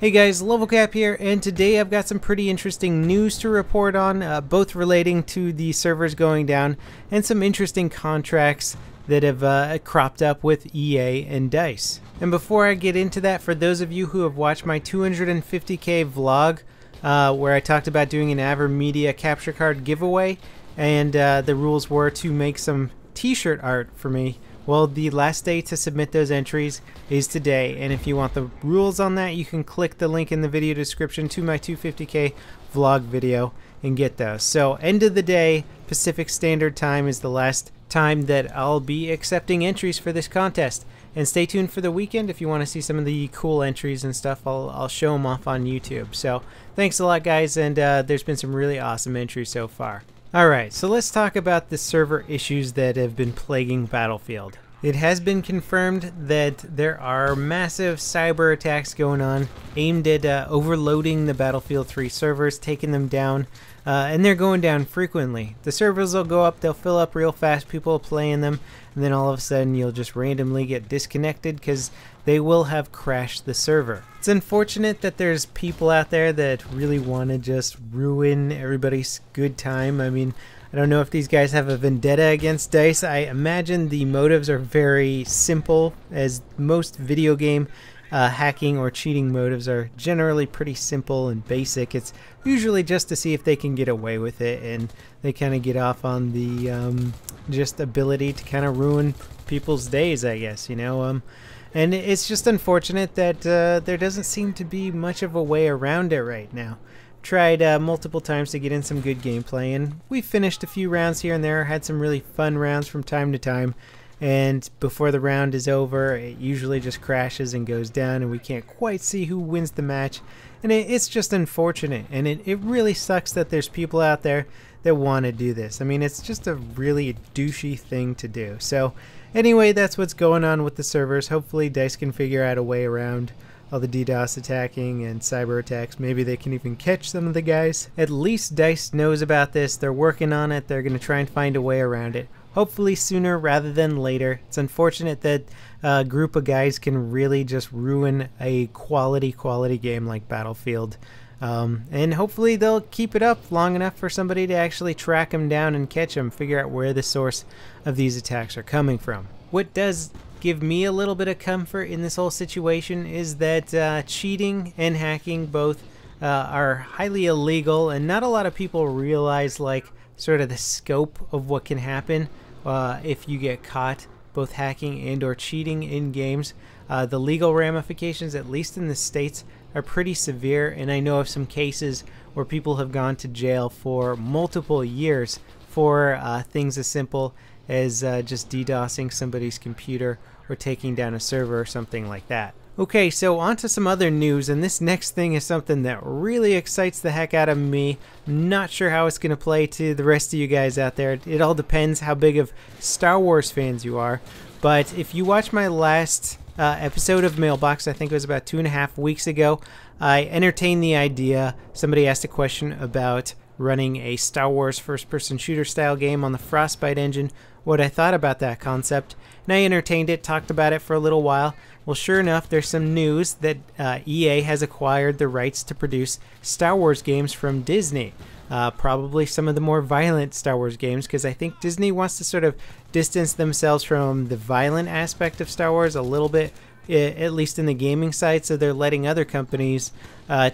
Hey guys, LevelCap here, and today I've got some pretty interesting news to report on, both relating to the servers going down and some interesting contracts that have cropped up with EA and DICE. And before I get into that, for those of you who have watched my 250k vlog, where I talked about doing an AverMedia capture card giveaway, and the rules were to make some t-shirt art for me. Well, the last day to submit those entries is today, and if you want the rules on that, you can click the link in the video description to my 250k vlog video and get those. So end of the day, Pacific Standard Time is the last time that I'll be accepting entries for this contest. And stay tuned for the weekend if you want to see some of the cool entries and stuff. I'll show them off on YouTube. So thanks a lot, guys, and there's been some really awesome entries so far. Alright, so let's talk about the server issues that have been plaguing Battlefield. It has been confirmed that there are massive cyber attacks going on aimed at overloading the Battlefield 3 servers, taking them down, and they're going down frequently. The servers will go up, they'll fill up real fast, people will play in them, and then all of a sudden you'll just randomly get disconnected because they will have crashed the server. It's unfortunate that there's people out there that really want to just ruin everybody's good time. I mean, I don't know if these guys have a vendetta against DICE. I imagine the motives are very simple, as most video game hacking or cheating motives are generally pretty simple and basic. It's usually just to see if they can get away with it, and they kind of get off on the just ability to kind of ruin people's days, I guess, you know. And it's just unfortunate that there doesn't seem to be much of a way around it right now. Tried multiple times to get in some good gameplay, and we finished a few rounds here and there, had some really fun rounds from time to time, and before the round is over it usually just crashes and goes down, and we can't quite see who wins the match, and it's just unfortunate, and it really sucks that there's people out there that want to do this. I mean, it's just a really douchey thing to do. So anyway, that's what's going on with the servers. Hopefully DICE can figure out a way around all the DDoS attacking and cyber attacks. Maybe they can even catch some of the guys. At least DICE knows about this. They're working on it. They're going to try and find a way around it. Hopefully sooner rather than later. It's unfortunate that a group of guys can really just ruin a quality game like Battlefield. And hopefully they'll keep it up long enough for somebody to actually track them down and catch them, figure out where the source of these attacks are coming from. What does give me a little bit of comfort in this whole situation is that cheating and hacking both are highly illegal, and not a lot of people realize like sort of the scope of what can happen if you get caught both hacking and or cheating in games. The legal ramifications, at least in the States, are pretty severe, and I know of some cases where people have gone to jail for multiple years for things as simple as just DDoSing somebody's computer or taking down a server or something like that. Okay, so on to some other news, and this next thing is something that really excites the heck out of me. I'm not sure how it's going to play to the rest of you guys out there. It all depends how big of Star Wars fans you are, but if you watch my last episode of Mailbox, I think it was about 2.5 weeks ago, I entertained the idea. Somebody asked a question about running a Star Wars first-person shooter style game on the Frostbite engine, what I thought about that concept, and I entertained it, talked about it for a little while. Well, sure enough, there's some news that EA has acquired the rights to produce Star Wars games from Disney. Probably some of the more violent Star Wars games, because I think Disney wants to sort of distance themselves from the violent aspect of Star Wars a little bit, at least in the gaming side, so they're letting other companies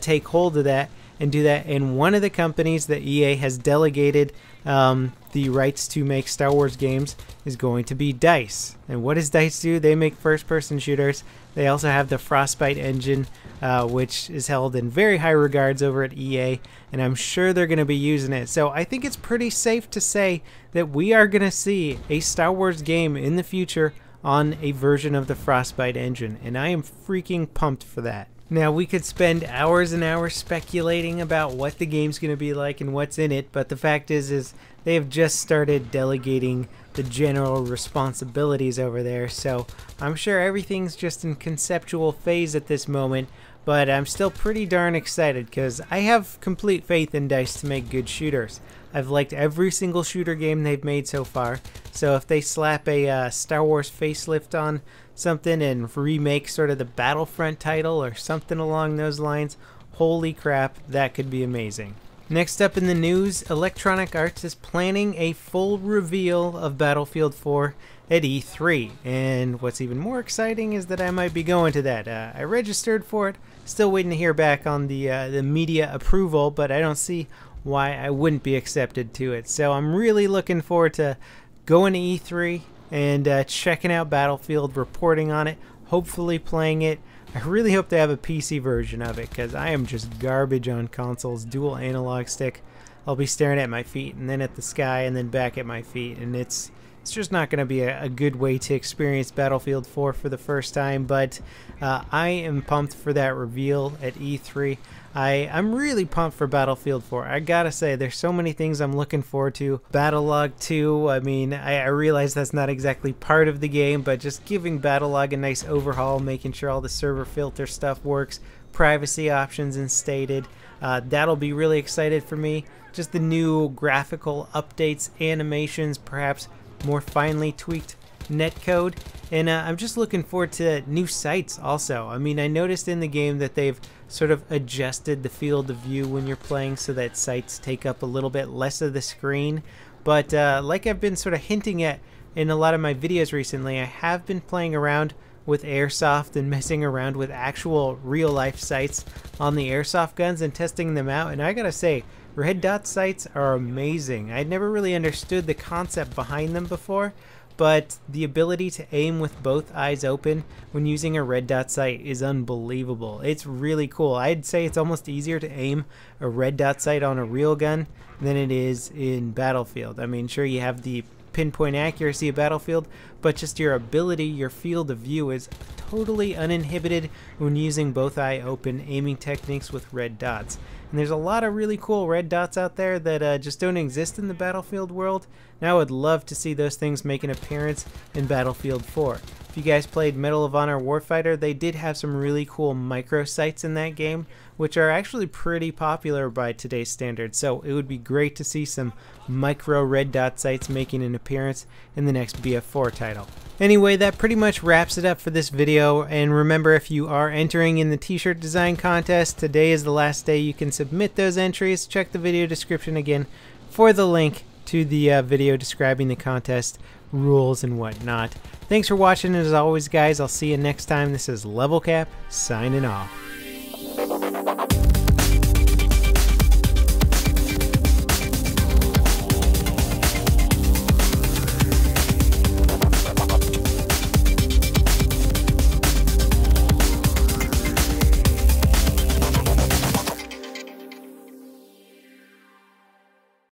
take hold of that and do that. And one of the companies that EA has delegated the rights to make Star Wars games is going to be DICE. And what does DICE do? They make first-person shooters. They also have the Frostbite engine, which is held in very high regards over at EA, and I'm sure they're going to be using it. So I think it's pretty safe to say that we are going to see a Star Wars game in the future on a version of the Frostbite engine, and I am freaking pumped for that. Now, we could spend hours and hours speculating about what the game's going to be like and what's in it, but the fact is they have just started delegating the general responsibilities over there. So I'm sure everything's just in conceptual phase at this moment, but I'm still pretty darn excited because I have complete faith in DICE to make good shooters. I've liked every single shooter game they've made so far, so if they slap a Star Wars facelift on something and remake sort of the Battlefront title or something along those lines, holy crap, that could be amazing. Next up in the news, Electronic Arts is planning a full reveal of Battlefield 4 at E3, and what's even more exciting is that I might be going to that. I registered for it, still waiting to hear back on the media approval, but I don't see why I wouldn't be accepted to it. So I'm really looking forward to going to E3 and checking out Battlefield, reporting on it, hopefully playing it. I really hope they have a PC version of it because I am just garbage on consoles. Dual analog stick. I'll be staring at my feet and then at the sky and then back at my feet, and it's just not going to be a good way to experience Battlefield 4 for the first time, but I am pumped for that reveal at E3. I'm really pumped for Battlefield 4. I gotta say, there's so many things I'm looking forward to. Battlelog 2, I mean, I realize that's not exactly part of the game, but just giving Battlelog a nice overhaul, making sure all the server filter stuff works, privacy options instated. That'll be really excited for me. Just the new graphical updates, animations, perhaps more finely tweaked netcode, and I'm just looking forward to new sights also. I mean, I noticed in the game that they've sort of adjusted the field of view when you're playing so that sights take up a little bit less of the screen, but like I've been sort of hinting at in a lot of my videos recently, I have been playing around with airsoft and messing around with actual real life sights on the airsoft guns and testing them out, and I gotta say, red dot sights are amazing. I'd never really understood the concept behind them before, but the ability to aim with both eyes open when using a red dot sight is unbelievable. It's really cool. I'd say it's almost easier to aim a red dot sight on a real gun than it is in Battlefield. I mean, sure, you have the pinpoint accuracy of Battlefield, but just your ability, your field of view is totally uninhibited when using both eye open aiming techniques with red dots. And there's a lot of really cool red dots out there that just don't exist in the Battlefield world. Now I would love to see those things make an appearance in Battlefield 4. If you guys played Medal of Honor Warfighter, they did have some really cool micro sights in that game, which are actually pretty popular by today's standards. So it would be great to see some micro red dot sights making an appearance in the next BF4 title. Anyway, that pretty much wraps it up for this video, and remember, if you are entering in the t-shirt design contest, today is the last day you can submit those entries. Check the video description again for the link to the video describing the contest rules and whatnot. Thanks for watching, and as always guys, I'll see you next time. This is LevelCap signing off.